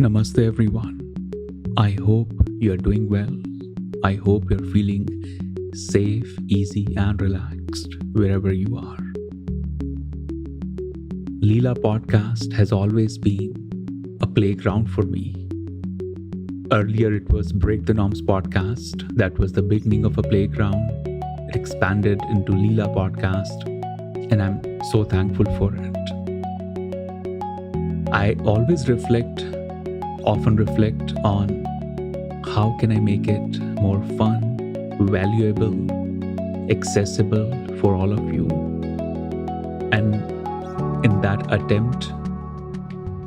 Namaste everyone. I hope you're doing well. I hope you're feeling safe, easy, and relaxed wherever you are. Leela podcast has always been a playground for me. Earlier it was Break the Norms podcast. That was the beginning of a playground. It expanded into Leela podcast, and I'm so thankful for it. I often reflect on how can I make it more fun, valuable, accessible for all of you. And in that attempt,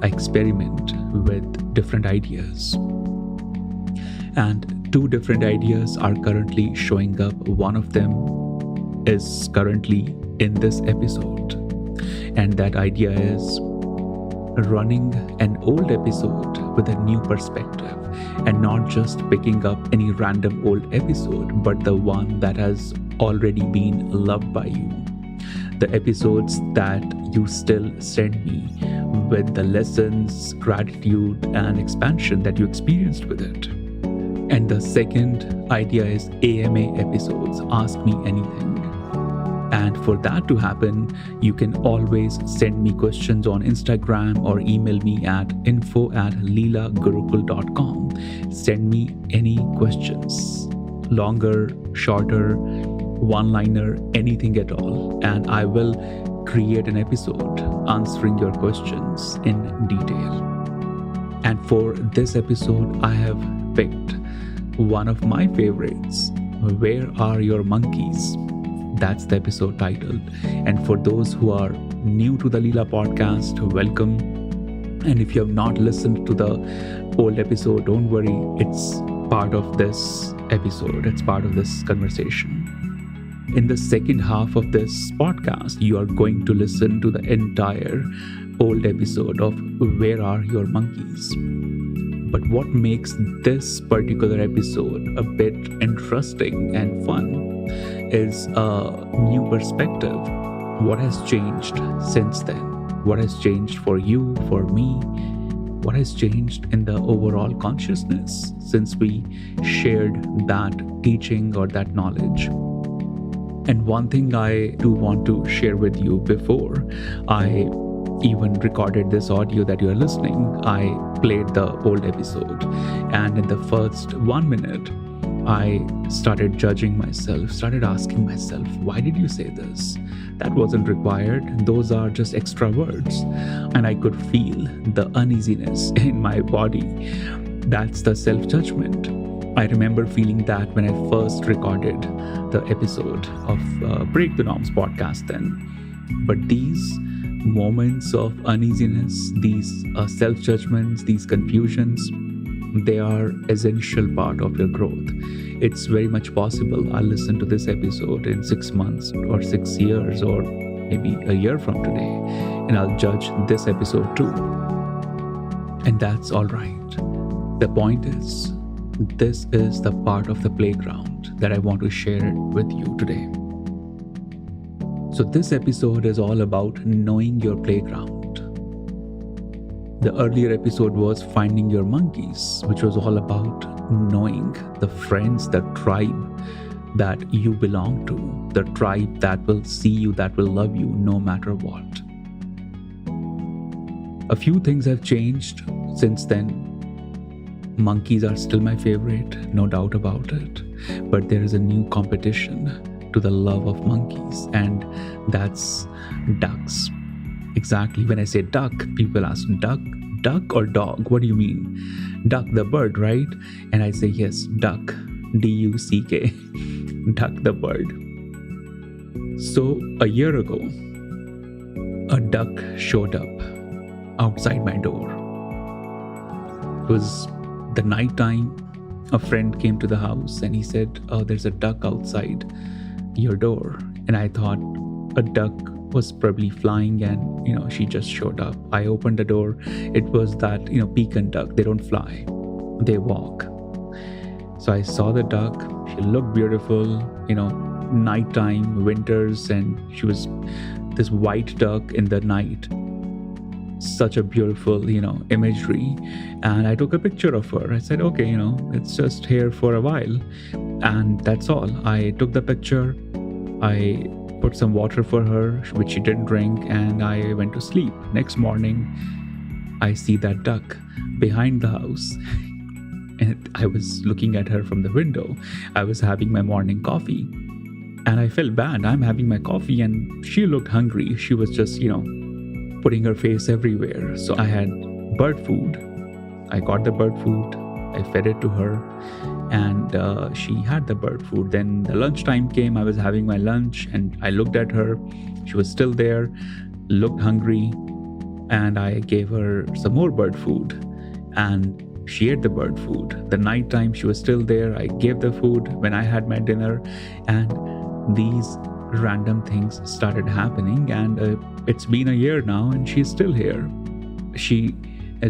I experiment with different ideas. And two different ideas are currently showing up. One of them is currently in this episode. And that idea is running an old episode with a new perspective, and not just picking up any random old episode, but the one that has already been loved by you. The episodes that you still send me with the lessons, gratitude, and expansion that you experienced with it. And the second idea is AMA episodes, Ask Me Anything. And for that to happen, you can always send me questions on Instagram or email me at info@leelagurukul.com. Send me any questions, longer, shorter, one-liner, anything at all. And I will create an episode answering your questions in detail. And for this episode, I have picked one of my favorites, Where Are Your Monkeys? That's the episode title. And for those who are new to the Leela podcast, welcome. And if you have not listened to the old episode, don't worry. It's part of this episode. It's part of this conversation. In the second half of this podcast, you are going to listen to the entire old episode of Where Are Your Monkeys? But what makes this particular episode a bit interesting and fun is a new perspective. What has changed since then? What has changed for you, for me? What has changed in the overall consciousness since we shared that teaching or that knowledge? And one thing I do want to share with you before I even recorded this audio that you are listening, I played the old episode, and in the first 1 minute, I started judging myself, started asking myself, why did you say this? That wasn't required. Those are just extra words. And I could feel the uneasiness in my body. That's the self-judgment. I remember feeling that when I first recorded the episode of Break the Norms podcast then. But these moments of uneasiness, these self-judgments, these confusions, they are essential part of your growth. It's very much possible I'll listen to this episode in 6 months or 6 years or maybe a year from today, and I'll judge this episode too. And that's all right. The point is, this is the part of the playground that I want to share with you today. So this episode is all about knowing your playground. The earlier episode was Finding Your Monkeys, which was all about knowing the friends, the tribe that you belong to, the tribe that will see you, that will love you no matter what. A few things have changed since then. Monkeys are still my favorite, no doubt about it. But there is a new competition to the love of monkeys, and that's ducks. Exactly. When I say duck, people ask, duck or dog? What do you mean? Duck the bird, right? And I say, yes, duck, D-U-C-K, duck the bird. So a year ago, a duck showed up outside my door. It was the night time. A friend came to the house and he said, oh, there's a duck outside your door. And I thought a duck was probably flying and she just showed up. I opened the door. It was that pecan duck. They don't fly, they walk. So I saw the duck. She looked beautiful, nighttime, winters, and she was this white duck in the night. such a beautiful, imagery. And I took a picture of her. I said, okay, it's just here for a while. And that's all. I took the picture. I put some water for her, which she didn't drink, and I went to sleep. Next morning, I see that duck behind the house. And I was looking at her from the window. I was having my morning coffee. And I felt bad. I'm having my coffee and she looked hungry. She was just, putting her face everywhere. So I had bird food. I got the bird food. I fed it to her. And she had the bird food. Then the lunchtime came. I was having my lunch and I looked at her. She was still there, looked hungry. And I gave her some more bird food. And she ate the bird food. The nighttime, she was still there. I gave the food when I had my dinner. And these random things started happening. And it's been a year now and she's still here. She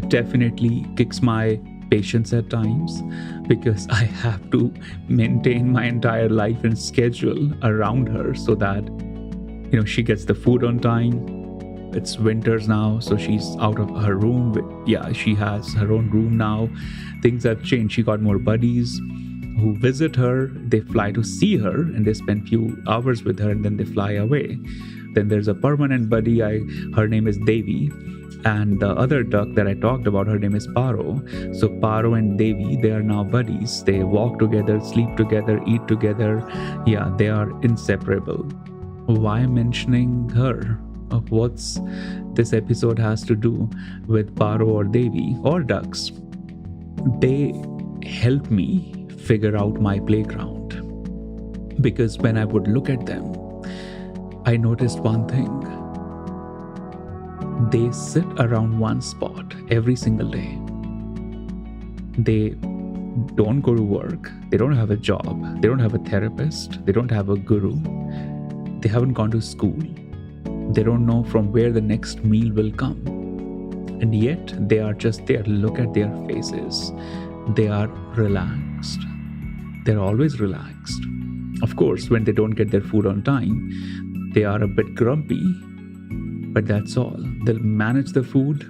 definitely kicks my patience at times because I have to maintain my entire life and schedule around her so that, she gets the food on time. It's winters now, so she's out of her room. Yeah, she has her own room now. Things have changed. She got more buddies who visit her. They fly to see her and they spend few hours with her and then they fly away. Then there's a permanent buddy. Her name is Devi. And the other duck that I talked about, her name is Paro. So Paro and Devi, they are now buddies. They walk together, sleep together, eat together. Yeah, they are inseparable. Why mentioning her? What's this episode has to do with Paro or Devi or ducks? They help me figure out my playground. Because when I would look at them, I noticed one thing. They sit around one spot every single day. They don't go to work. They don't have a job. They don't have a therapist. They don't have a guru. They haven't gone to school. They don't know from where the next meal will come. And yet they are just there. Look at their faces. They are relaxed. They're always relaxed. Of course, when they don't get their food on time, they are a bit grumpy. But that's all. They'll manage the food.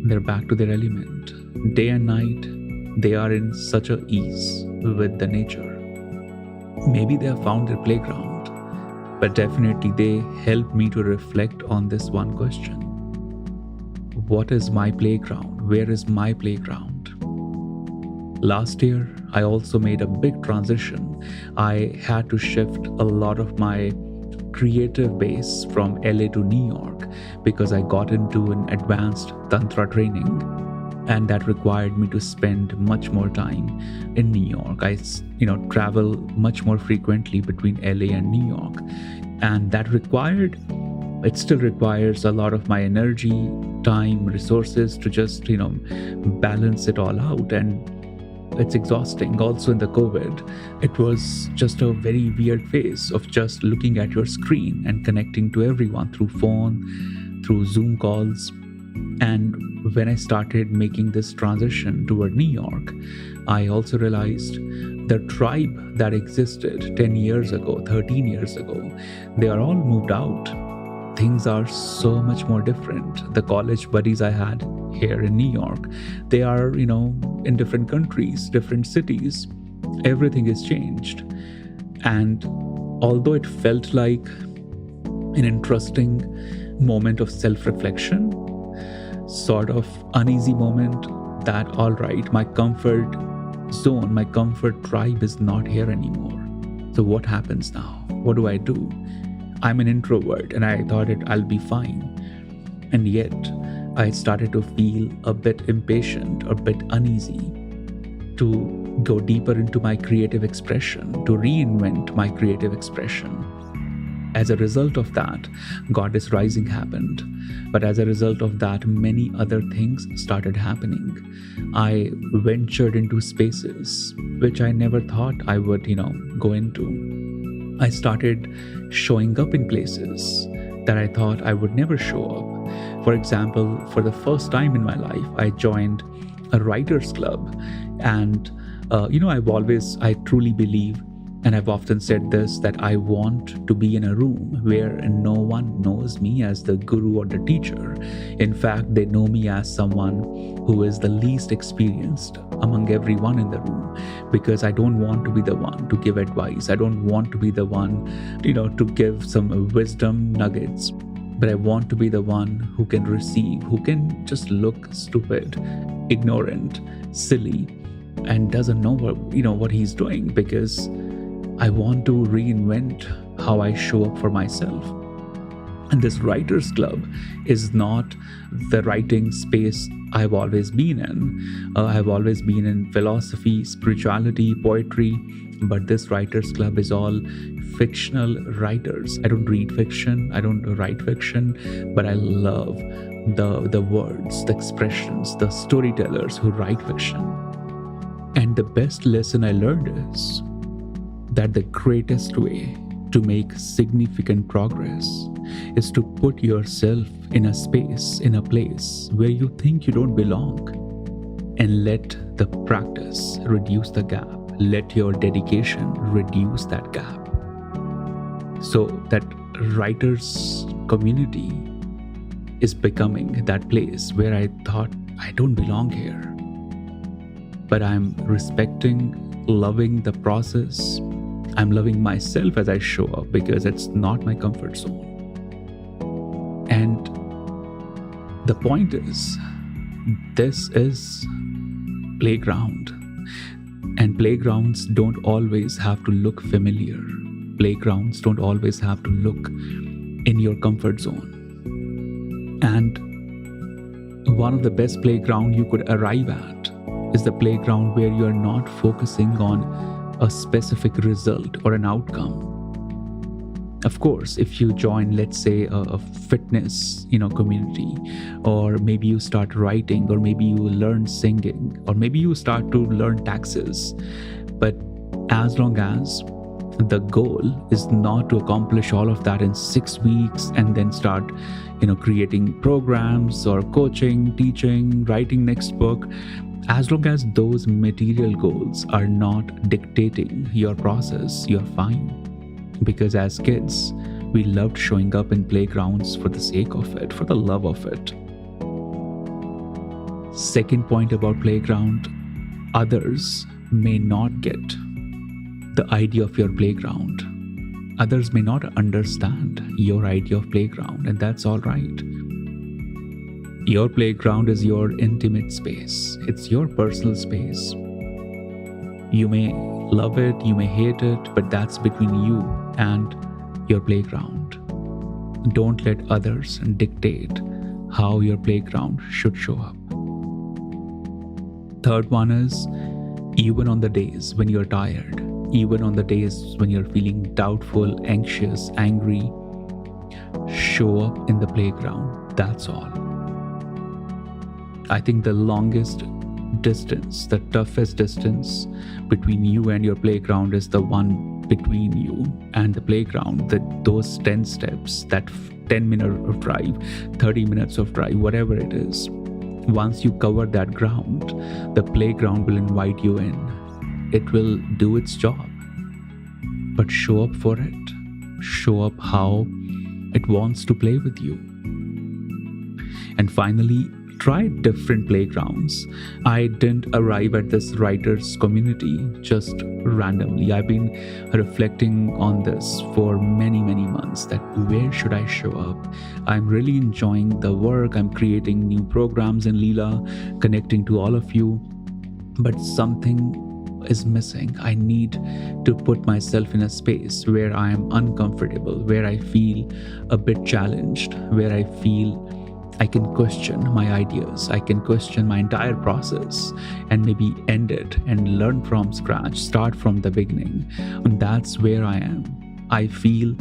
They're back to their element. Day and night, they are in such a ease with the nature. Maybe they have found their playground. But definitely they help me to reflect on this one question. What is my playground? Where is my playground? Last year, I also made a big transition. I had to shift a lot of my creative base from LA to New York because I got into an advanced tantra training. And that required me to spend much more time in New York. I, travel much more frequently between LA and New York. And it still requires a lot of my energy, time, resources to just, balance it all out. And it's exhausting. Also in the COVID, it was just a very weird phase of just looking at your screen and connecting to everyone through phone, through Zoom calls. And when I started making this transition toward New York, I also realized the tribe that existed 10 years ago, 13 years ago, they are all moved out. Things are so much more different. The college buddies I had here in New York, they are, in different countries, different cities. Everything is changed. And although it felt like an interesting moment of self-reflection, sort of uneasy moment that, all right, my comfort zone, my comfort tribe is not here anymore. So what happens now? What do I do? I'm an introvert and I thought I'll be fine. And yet I started to feel a bit impatient, a bit uneasy to go deeper into my creative expression, to reinvent my creative expression. As a result of that, Goddess Rising happened. But as a result of that, many other things started happening. I ventured into spaces which I never thought I would, go into. I started showing up in places that I thought I would never show up. For example, for the first time in my life, I joined a writer's club. And, I truly believe And I've often said this, that I want to be in a room where no one knows me as the guru or the teacher. In fact, they know me as someone who is the least experienced among everyone in the room, because I don't want to be the one to give advice. I don't want to be the one, to give some wisdom nuggets. But I want to be the one who can receive, who can just look stupid, ignorant, silly, and doesn't know what he's doing, because I want to reinvent how I show up for myself. And this writers club is not the writing space I've always been in. I've always been in philosophy, spirituality, poetry, but this writers club is all fictional writers. I don't read fiction, I don't write fiction, but I love the words, the expressions, the storytellers who write fiction. And the best lesson I learned is that the greatest way to make significant progress is to put yourself in a space, in a place where you think you don't belong, and let the practice reduce the gap. Let your dedication reduce that gap. So that writers community is becoming that place where I thought I don't belong here. But I'm respecting, loving the process. I'm loving myself as I show up, because it's not my comfort zone. And the point is, this is playground. And playgrounds don't always have to look familiar. Playgrounds don't always have to look in your comfort zone. And one of the best playground you could arrive at is the playground where you're not focusing on a specific result or an outcome. Of course, if you join, let's say, a fitness, community, or maybe you start writing, or maybe you learn singing, or maybe you start to learn taxes. But as long as the goal is not to accomplish all of that in 6 weeks and then start, creating programs or coaching, teaching, writing next book, as long as those material goals are not dictating your process, you're fine. Because as kids, we loved showing up in playgrounds for the sake of it, for the love of it. Second point about playground, others may not get the idea of your playground. Others may not understand your idea of playground, and that's all right. Your playground is your intimate space. It's your personal space. You may love it, you may hate it, but that's between you and your playground. Don't let others dictate how your playground should show up. Third one is, even on the days when you're tired, even on the days when you're feeling doubtful, anxious, angry, show up in the playground. That's all. I think the longest distance, the toughest distance between you and your playground is the one between you and the playground. Those 10 steps, that 10-minute of drive, 30 minutes of drive, whatever it is. Once you cover that ground, the playground will invite you in. It will do its job. But show up for it. Show up how it wants to play with you. And finally, try different playgrounds. I didn't arrive at this writers community just randomly. I've been reflecting on this for many months, that where should I show up? I'm really enjoying the work. I'm creating new programs in Leela, connecting to all of you, but something is missing. I need to put myself in a space where I am uncomfortable, where I feel a bit challenged, where I feel I can question my ideas, I can question my entire process, and maybe end it and learn from scratch, start from the beginning. And that's where I am. I feel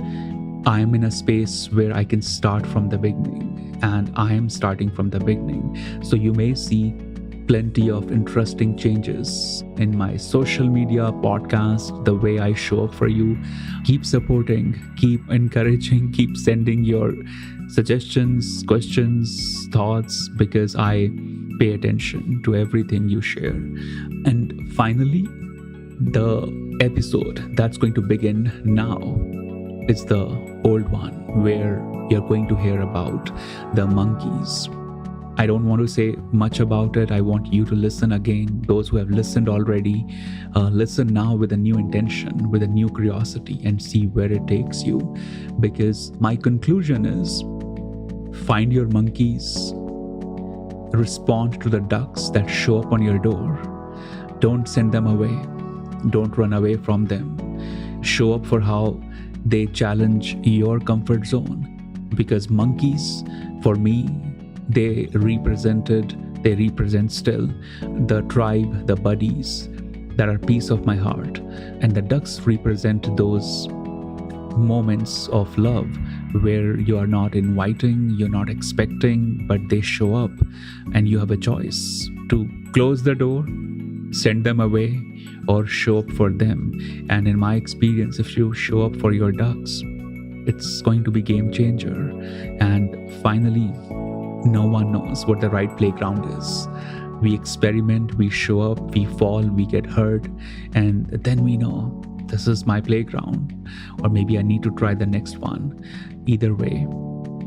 I am in a space where I can start from the beginning, and I am starting from the beginning. So you may see plenty of interesting changes in my social media, podcast, the way I show up for you. Keep supporting, keep encouraging, keep sending your suggestions, questions, thoughts, because I pay attention to everything you share. And finally, the episode that's going to begin now is the old one where you're going to hear about the monkeys. I don't want to say much about it. I want you to listen again. Those who have listened already, listen now with a new intention, with a new curiosity, and see where it takes you. Because my conclusion is, find your monkeys, respond to the ducks that show up on your door. Don't send them away. Don't run away from them. Show up for how they challenge your comfort zone. Because monkeys, for me, they represent still the tribe, the buddies that are piece of my heart. And the ducks represent those moments of love where you are not inviting, you're not expecting, but they show up and you have a choice to close the door, send them away, or show up for them. And in my experience, if you show up for your ducks, it's going to be game changer. And finally, no one knows what the right playground is. We experiment, we show up, we fall, we get hurt, and then we know this is my playground, or maybe I need to try the next one. Either way,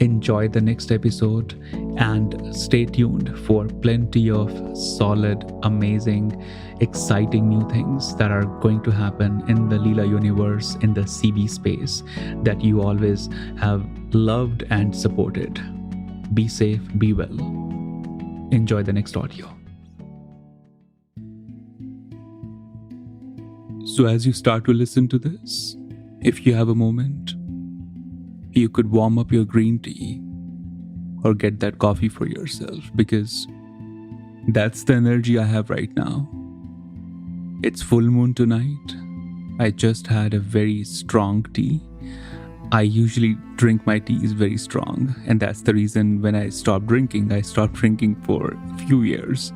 enjoy the next episode and stay tuned for plenty of solid, amazing, exciting new things that are going to happen in the Leela universe, in the CB space that you always have loved and supported. Be safe, be well. Enjoy the next audio. So as you start to listen to this, if you have a moment, you could warm up your green tea or get that coffee for yourself, because that's the energy I have right now. It's full moon tonight. I just had a very strong tea. I usually drink my teas very strong, and that's the reason when I stopped drinking for a few years.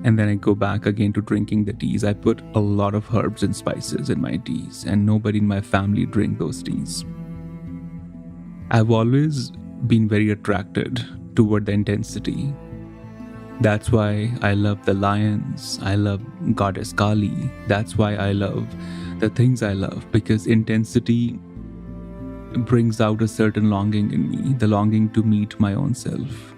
And then I go back again to drinking the teas. I put a lot of herbs and spices in my teas, and nobody in my family drink those teas. I've always been very attracted toward the intensity. That's why I love the lions. I love Goddess Kali. That's why I love the things I love, because intensity brings out a certain longing in me, the longing to meet my own self.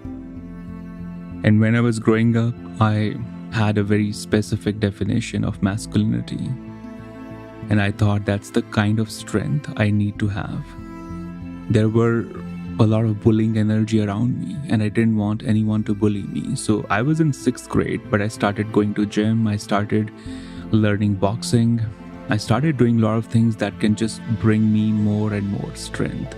And when I was growing up, I had a very specific definition of masculinity. And I thought that's the kind of strength I need to have. There were a lot of bullying energy around me, and I didn't want anyone to bully me. So I was in 6th grade, but I started going to gym, I started learning boxing, I started doing a lot of things that can just bring me more and more strength.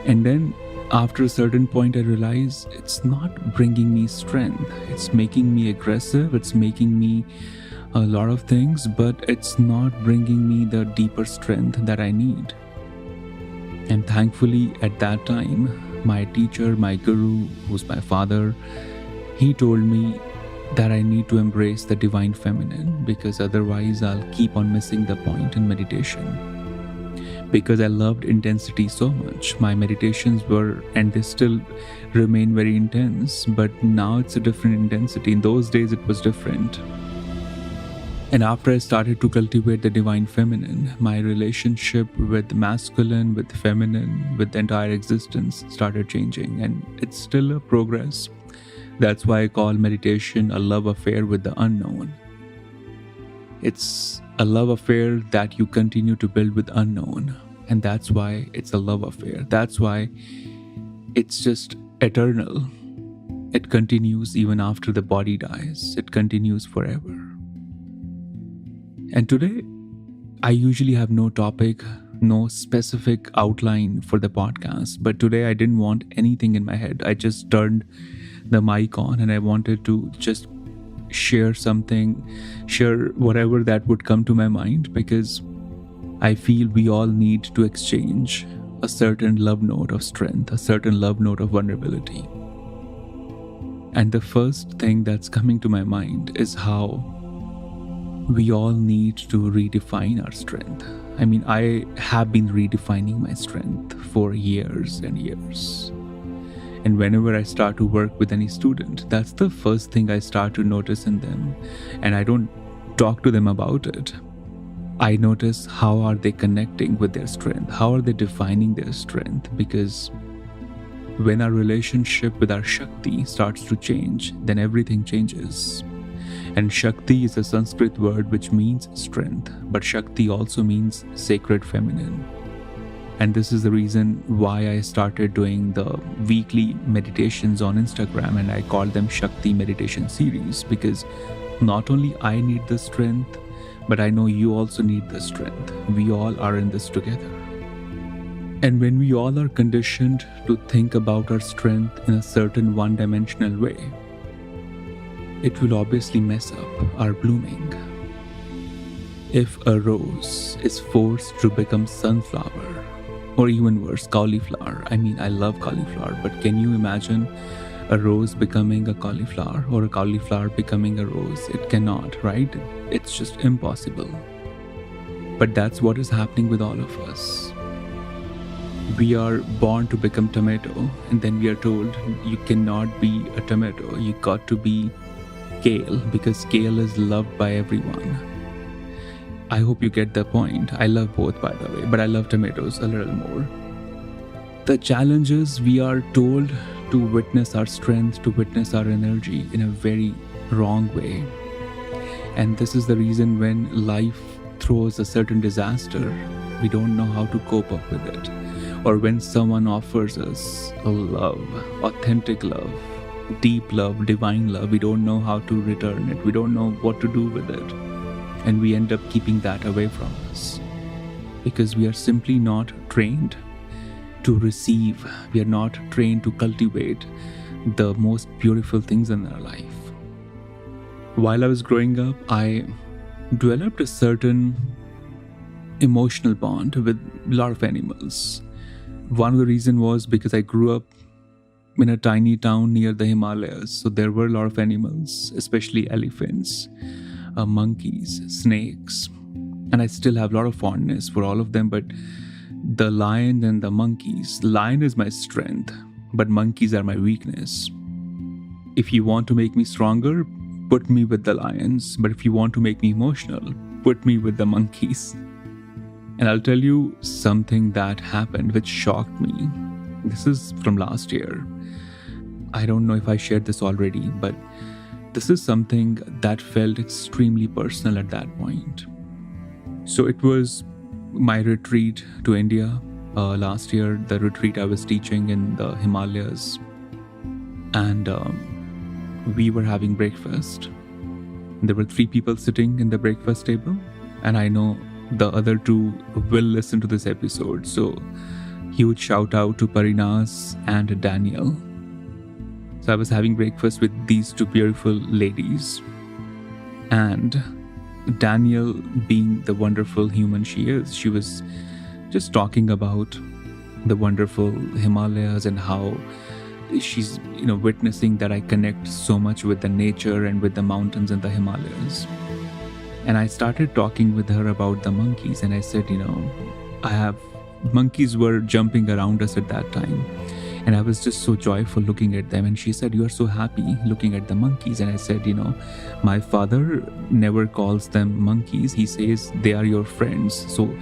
And then after a certain point, I realized it's not bringing me strength. It's making me aggressive. It's making me a lot of things, but it's not bringing me the deeper strength that I need. And thankfully, at that time, my teacher, my guru, who's my father, he told me that I need to embrace the divine feminine, because otherwise I'll keep on missing the point in meditation. Because I loved intensity so much. My meditations were, and they still remain, very intense, but now it's a different intensity. In those days it was different. And after I started to cultivate the divine feminine, my relationship with masculine, with feminine, with the entire existence started changing, and it's still a progress. That's why I call meditation a love affair with the unknown. It's a love affair that you continue to build with unknown. And that's why it's a love affair. That's why it's just eternal. It continues even after the body dies. It continues forever. And today, I usually have no topic, no specific outline for the podcast. But today I didn't want anything in my head. I just turned the mic on and I wanted to just share something, share whatever that would come to my mind, because I feel we all need to exchange a certain love note of strength, a certain love note of vulnerability. And the first thing that's coming to my mind is how we all need to redefine our strength. I mean, I have been redefining my strength for years and years. And whenever I start to work with any student, that's the first thing I start to notice in them. And I don't talk to them about it. I notice how are they connecting with their strength, how are they defining their strength, because when our relationship with our Shakti starts to change, then everything changes. And Shakti is a Sanskrit word which means strength, but Shakti also means sacred feminine. And this is the reason why I started doing the weekly meditations on Instagram, and I call them Shakti Meditation Series, because not only I need the strength, but I know you also need the strength. We all are in this together. And when we all are conditioned to think about our strength in a certain one-dimensional way, it will obviously mess up our blooming. If a rose is forced to become sunflower, or even worse, cauliflower. I mean, I love cauliflower, but can you imagine a rose becoming a cauliflower or a cauliflower becoming a rose? It cannot, right? It's just impossible. But that's what is happening with all of us. We are born to become tomato, and then we are told you cannot be a tomato, you got to be kale, because kale is loved by everyone. I hope you get the point. I love both, by the way, but I love tomatoes a little more. The challenge is we are told to witness our strength, to witness our energy in a very wrong way. And this is the reason when life throws a certain disaster, we don't know how to cope up with it. Or when someone offers us a love, authentic love, deep love, divine love, we don't know how to return it. We don't know what to do with it. And we end up keeping that away from us because we are simply not trained to receive. We are not trained to cultivate the most beautiful things in our life. While I was growing up, I developed a certain emotional bond with a lot of animals. One of the reasons was because I grew up in a tiny town near the Himalayas. So there were a lot of animals, especially elephants, monkeys, snakes. And I still have a lot of fondness for all of them. But the lion and the monkeys, lion is my strength, but monkeys are my weakness. If you want to make me stronger, put me with the lions. But if you want to make me emotional, put me with the monkeys. And I'll tell you something that happened which shocked me. This is from last year. I don't know if I shared this already, but this is something that felt extremely personal at that point. So it was my retreat to India last year, the retreat I was teaching in the Himalayas. And we were having breakfast. There were 3 people sitting in the breakfast table, and I know the other 2 will listen to this episode. So huge shout out to Parinas and Daniel. So I was having breakfast with these 2 beautiful ladies, and Daniel, being the wonderful human she is, she was just talking about the wonderful Himalayas and how she's witnessing that I connect so much with the nature and with the mountains in the Himalayas. And I started talking with her about the monkeys, and I said, monkeys were jumping around us at that time. And I was just so joyful looking at them. And she said, you are so happy looking at the monkeys. And I said, my father never calls them monkeys. He says they are your friends. So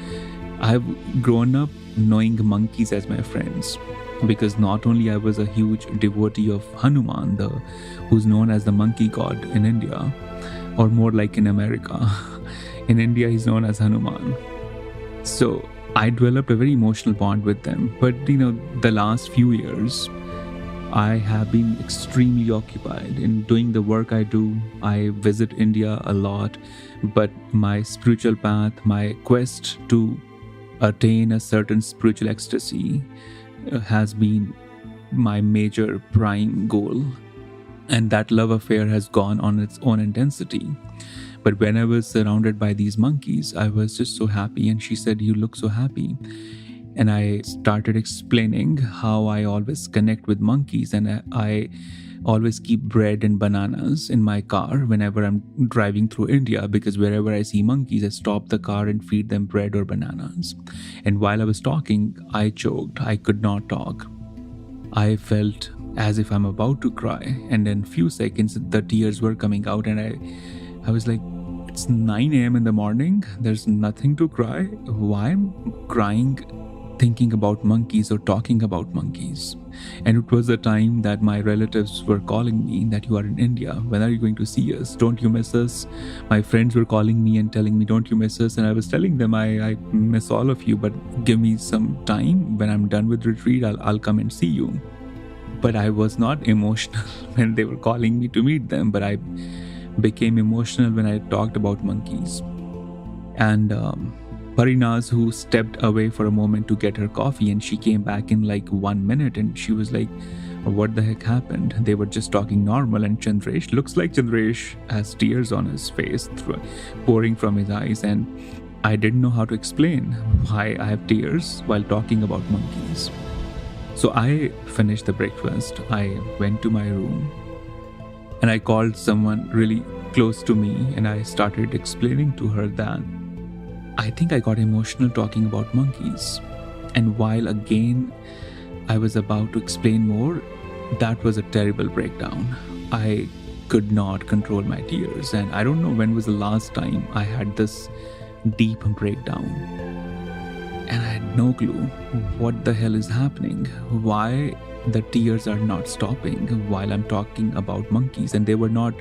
I've grown up knowing monkeys as my friends, because not only I was a huge devotee of Hanuman, who's known as the monkey god in India, or more like in America. In India, he's known as Hanuman. So I developed a very emotional bond with them. But, the last few years, I have been extremely occupied in doing the work I do. I visit India a lot, but my spiritual path, my quest to attain a certain spiritual ecstasy has been my major prime goal. And that love affair has gone on its own intensity. But when I was surrounded by these monkeys, I was just so happy. And she said, you look so happy. And I started explaining how I always connect with monkeys. And I always keep bread and bananas in my car whenever I'm driving through India, because wherever I see monkeys, I stop the car and feed them bread or bananas. And while I was talking, I choked. I could not talk. I felt as if I'm about to cry. And in few seconds, the tears were coming out. And I was like, It's 9 a.m. in the morning. There's nothing to cry. Why am crying thinking about monkeys or talking about monkeys? And it was the time that my relatives were calling me that you are in India. When are you going to see us? Don't you miss us? My friends were calling me and telling me, don't you miss us? And I was telling them, I miss all of you, but give me some time. When I'm done with retreat, I'll come and see you. But I was not emotional when they were calling me to meet them, but I became emotional when I talked about monkeys. And Parinaz, who stepped away for a moment to get her coffee, and she came back in like 1 minute, and she was like, what the heck happened? They were just talking normal, and Chandresh, looks like Chandresh has tears on his face, pouring from his eyes, and I didn't know how to explain why I have tears while talking about monkeys. So I finished the breakfast, I went to my room, and I called someone really close to me, and I started explaining to her that I think I got emotional talking about monkeys. And while again I was about to explain more, that was a terrible breakdown. I could not control my tears, and I don't know when was the last time I had this deep breakdown. And I had no clue what the hell is happening, why the tears are not stopping while I'm talking about monkeys. And they were not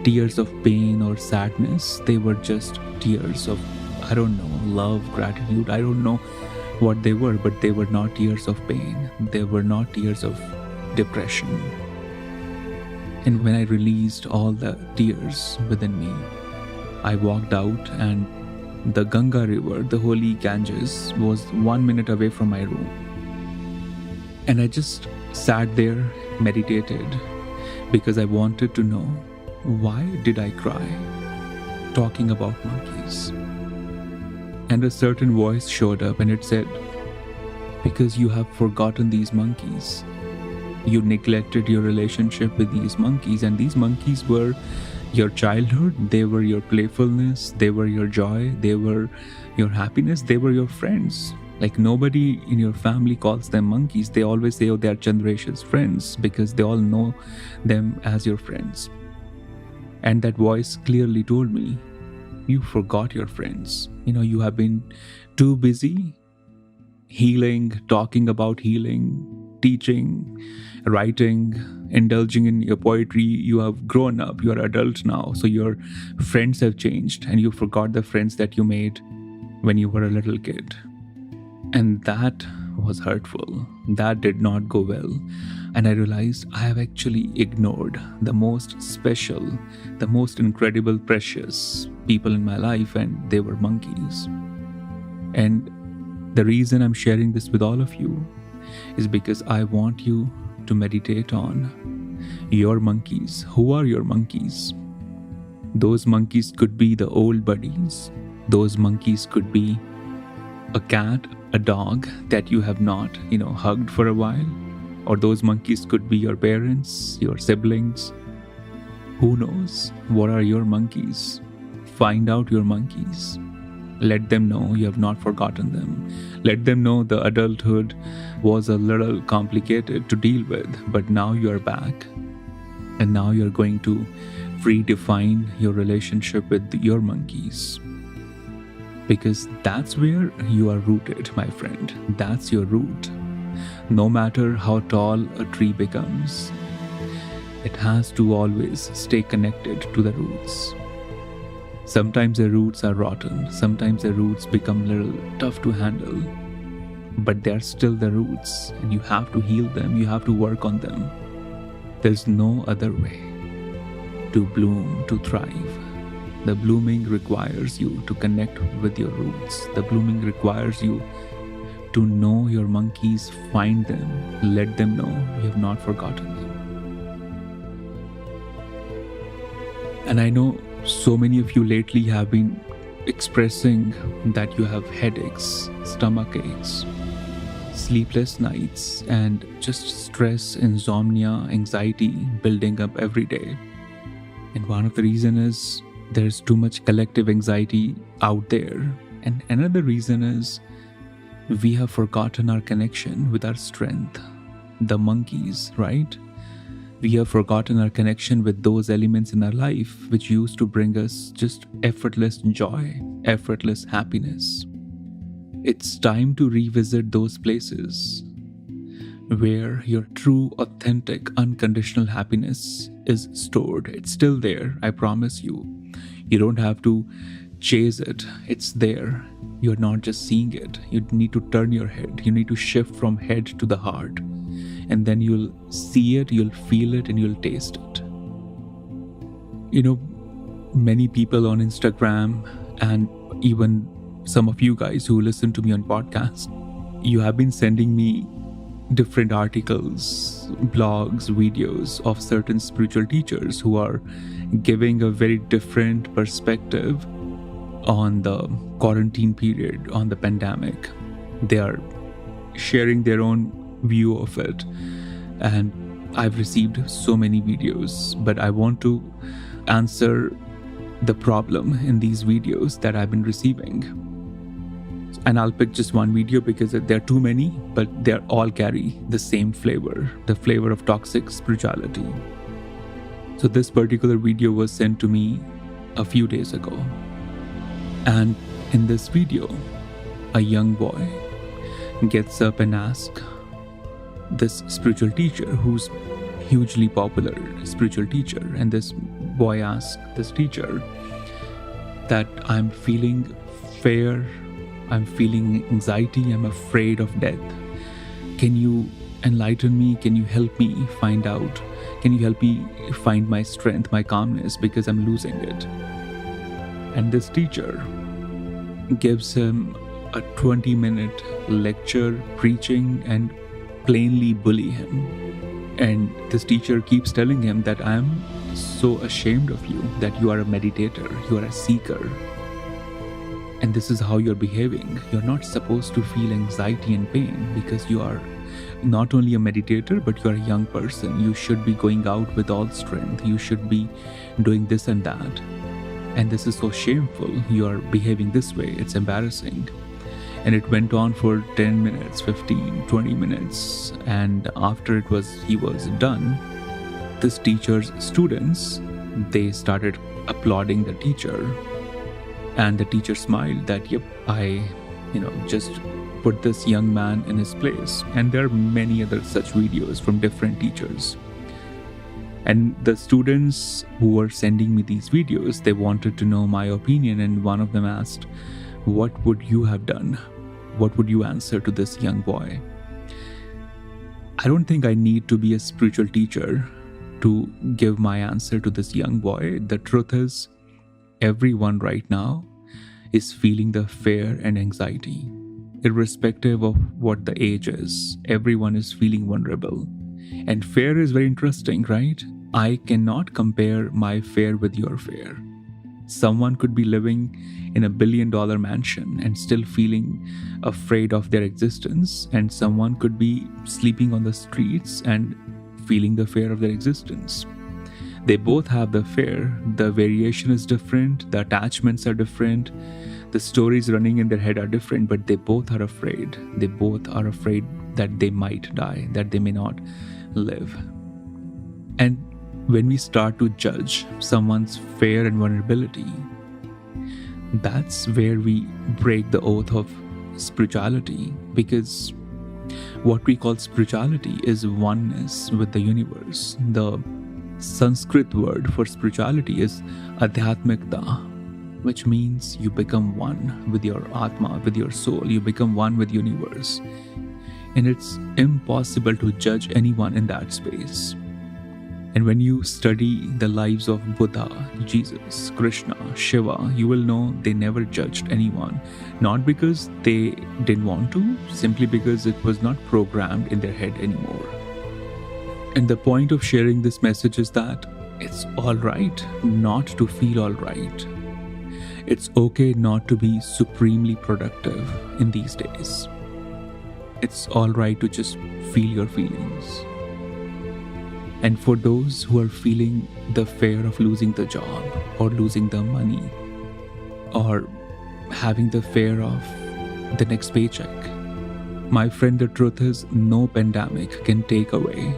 tears of pain or sadness, they were just tears of, I don't know, love, gratitude. I don't know what they were, but they were not tears of pain. They were not tears of depression. And when I released all the tears within me, I walked out, and the Ganga river, the holy Ganges, was 1 minute away from my room. And I just sat there, meditated, because I wanted to know, why did I cry talking about monkeys? And a certain voice showed up, and it said, because you have forgotten these monkeys. You neglected your relationship with these monkeys, and these monkeys were your childhood, they were your playfulness, they were your joy, they were your happiness, they were your friends. Like, nobody in your family calls them monkeys. They always say, oh, they are Chandresh's friends, because they all know them as your friends. And that voice clearly told me, you forgot your friends. You have been too busy healing, talking about healing, teaching, writing, indulging in your poetry. You have grown up, you are adult now, so your friends have changed, and you forgot the friends that you made when you were a little kid. And that was hurtful. That did not go well. And I realized I have actually ignored the most special, the most incredible, precious people in my life, and they were monkeys. And the reason I'm sharing this with all of you is because I want you to meditate on your monkeys. Who are your monkeys? Those monkeys could be the old buddies. Those monkeys could be a cat, a dog that you have not, hugged for a while. Or those monkeys could be your parents, your siblings. Who knows? What are your monkeys? Find out your monkeys. Let them know you have not forgotten them. Let them know the adulthood was a little complicated to deal with, but now you are back. And now you're going to redefine your relationship with your monkeys. Because that's where you are rooted, my friend. That's your root. No matter how tall a tree becomes, it has to always stay connected to the roots. Sometimes the roots are rotten. Sometimes the roots become a little tough to handle. But they're still the roots, and you have to heal them. You have to work on them. There's no other way to bloom, to thrive. The blooming requires you to connect with your roots. The blooming requires you to know your monkeys, find them, let them know you have not forgotten them. And I know so many of you lately have been expressing that you have headaches, stomach aches, sleepless nights, and just stress, insomnia, anxiety building up every day. And one of the reasons is there's too much collective anxiety out there. And another reason is we have forgotten our connection with our strength. The monkeys, right? We have forgotten our connection with those elements in our life which used to bring us just effortless joy, effortless happiness. It's time to revisit those places where your true, authentic, unconditional happiness is stored. It's still there, I promise you. You don't have to chase it. It's there. You're not just seeing it. You need to turn your head. You need to shift from head to the heart. And then you'll see it, you'll feel it, and you'll taste it. Many people on Instagram, and even some of you guys who listen to me on podcast, you have been sending me different articles, blogs, videos of certain spiritual teachers who are giving a very different perspective on the quarantine period, on the pandemic. They are sharing their own view of it, and I've received so many videos, but I want to answer the problem in these videos that I've been receiving. And I'll pick just one video because there are too many, but they all carry the same flavor, the flavor of toxic spirituality. So this particular video was sent to me a few days ago. And in this video, a young boy gets up and asks this spiritual teacher, who's hugely popular spiritual teacher, and this boy asks this teacher that I'm feeling fear, I'm feeling anxiety, I'm afraid of death. Can you enlighten me? Can you help me find out? Can you help me find my strength, my calmness, because I'm losing it? And this teacher gives him a 20-minute lecture, preaching and plainly bully him. And this teacher keeps telling him that I'm so ashamed of you, that you are a meditator, you are a seeker, and this is how you're behaving. You're not supposed to feel anxiety and pain because you are not only a meditator, but you're a young person. You should be going out with all strength. You should be doing this and that. And this is so shameful. You are behaving this way. It's embarrassing. And it went on for 10 minutes, 15, 20 minutes. And after he was done, this teacher's students, they started applauding the teacher. And the teacher smiled that, yep, I, just put this young man in his place. And there are many other such videos from different teachers. And the students who were sending me these videos, they wanted to know my opinion. And one of them asked, what would you have done? What would you answer to this young boy? I don't think I need to be a spiritual teacher to give my answer to this young boy. The truth is, everyone right now is feeling the fear and anxiety. Irrespective of what the age is, everyone is feeling vulnerable. And fear is very interesting, right? I cannot compare my fear with your fear. Someone could be living in $1 billion mansion and still feeling afraid of their existence, and someone could be sleeping on the streets and feeling the fear of their existence. They both have the fear. The variation is different, the attachments are different, the stories running in their head are different, but they both are afraid. They both are afraid that they might die, that they may not live. And when we start to judge someone's fear and vulnerability, that's where we break the oath of spirituality, because what we call spirituality is oneness with the universe. The Sanskrit word for spirituality is adhyatmikta, which means you become one with your atma, with your soul. You become one with the universe. And it's impossible to judge anyone in that space. And when you study the lives of Buddha, Jesus, Krishna, Shiva, you will know they never judged anyone. Not because they didn't want to, simply because it was not programmed in their head anymore. And the point of sharing this message is that it's all right not to feel all right. It's okay not to be supremely productive in these days. It's all right to just feel your feelings. And for those who are feeling the fear of losing the job or losing the money or having the fear of the next paycheck, my friend, the truth is no pandemic can take away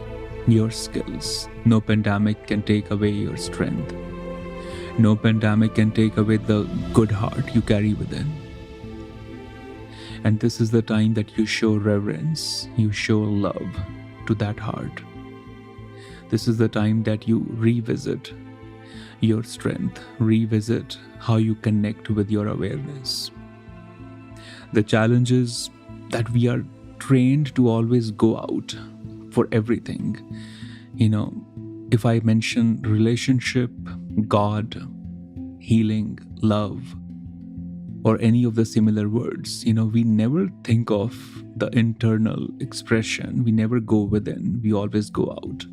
your skills. No pandemic can take away your strength. No pandemic can take away the good heart you carry within. And this is the time that you show reverence, you show love to that heart. This is the time that you revisit your strength, revisit how you connect with your awareness. The challenge is that we are trained to always go out for everything. If I mention relationship, God, healing, love, or any of the similar words, we never think of the internal expression. We never go within, we always go out.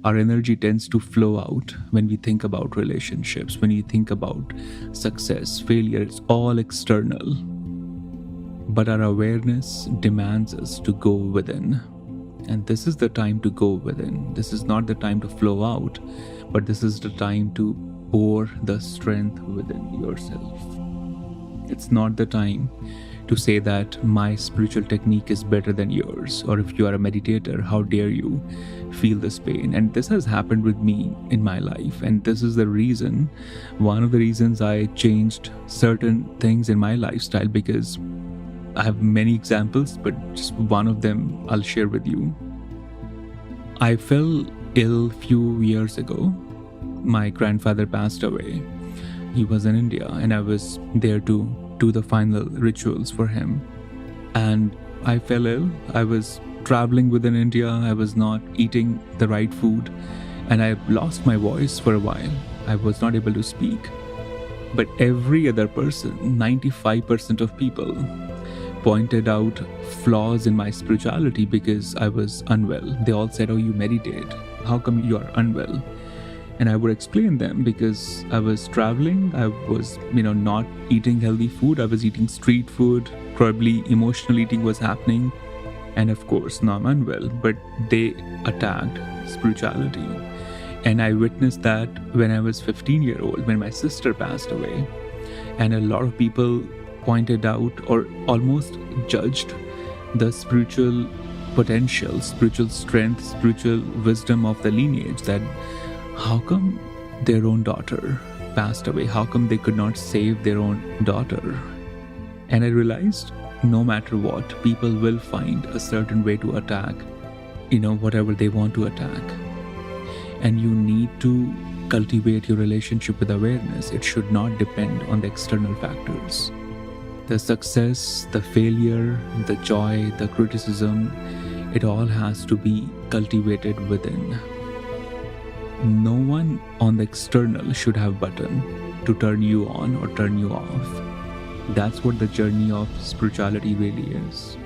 Our energy tends to flow out when we think about relationships, when we think about success, failure. It's all external. But our awareness demands us to go within. And this is the time to go within. This is not the time to flow out, but this is the time to pour the strength within yourself. It's not the time to say that my spiritual technique is better than yours, or if you are a meditator, how dare you feel this pain. And this has happened with me in my life, and this is the reason, one of the reasons I changed certain things in my lifestyle, because I have many examples, but just one of them I'll share with you. I fell ill few years ago. My grandfather passed away. He was in India, and I was there to do the final rituals for him. And I fell ill. I was traveling within India. I was not eating the right food, and I lost my voice for a while. I was not able to speak. But every other person, 95% of people, pointed out flaws in my spirituality because I was unwell. They all said, "Oh, you meditate. How come you are unwell?" And I would explain them, because I was traveling, I was, not eating healthy food. I was eating street food. Probably emotional eating was happening. And of course, now I'm unwell. But they attacked spirituality. And I witnessed that when I was 15-year-old, when my sister passed away. And a lot of people pointed out or almost judged the spiritual potential, spiritual strength, spiritual wisdom of the lineage, that how come their own daughter passed away? How come they could not save their own daughter? And I realized, no matter what, people will find a certain way to attack, whatever they want to attack. And you need to cultivate your relationship with awareness. It should not depend on the external factors. The success, the failure, the joy, the criticism, it all has to be cultivated within. No one on the external should have a button to turn you on or turn you off. That's what the journey of spirituality really is.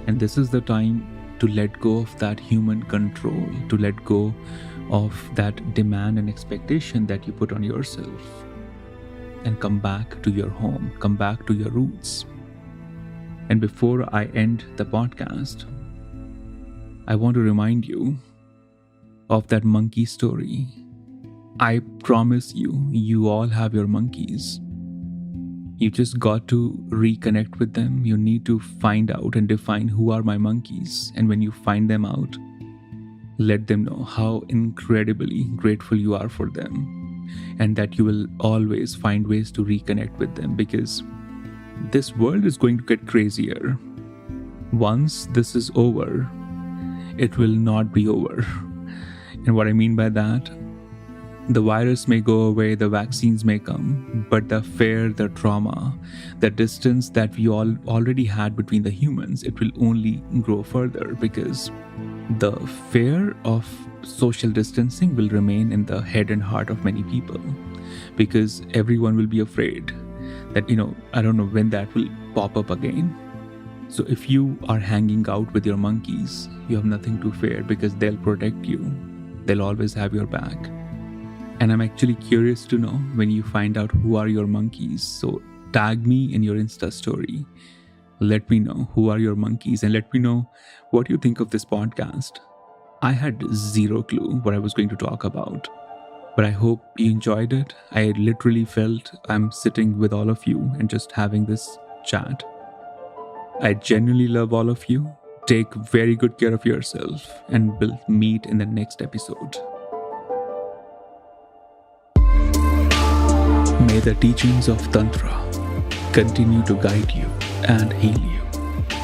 And this is the time to let go of that human control, to let go of that demand and expectation that you put on yourself, and come back to your home, come back to your roots. And before I end the podcast, I want to remind you of that monkey story. I promise you, you all have your monkeys. You just got to reconnect with them. You need to find out and define who are my monkeys. And when you find them out, let them know how incredibly grateful you are for them, and that you will always find ways to reconnect with them, because this world is going to get crazier. Once this is over, it will not be over. And what I mean by that, the virus may go away, the vaccines may come, but the fear, the trauma, the distance that we all already had between the humans, it will only grow further, because the fear of social distancing will remain in the head and heart of many people, because everyone will be afraid that, I don't know when that will pop up again. So if you are hanging out with your monkeys, you have nothing to fear, because they'll protect you. They'll always have your back. And I'm actually curious to know when you find out who are your monkeys. So tag me in your Insta story. Let me know who are your monkeys, and let me know what you think of this podcast. I had zero clue what I was going to talk about, but I hope you enjoyed it. I literally felt I'm sitting with all of you and just having this chat. I genuinely love all of you. Take very good care of yourself, and we'll meet in the next episode. May the teachings of Tantra continue to guide you and heal you.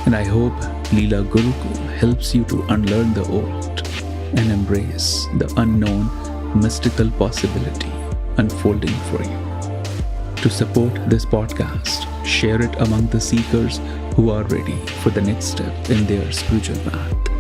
And I hope Leela Gurukul helps you to unlearn the old and embrace the unknown mystical possibility unfolding for you. To support this podcast, share it among the seekers who are ready for the next step in their spiritual path.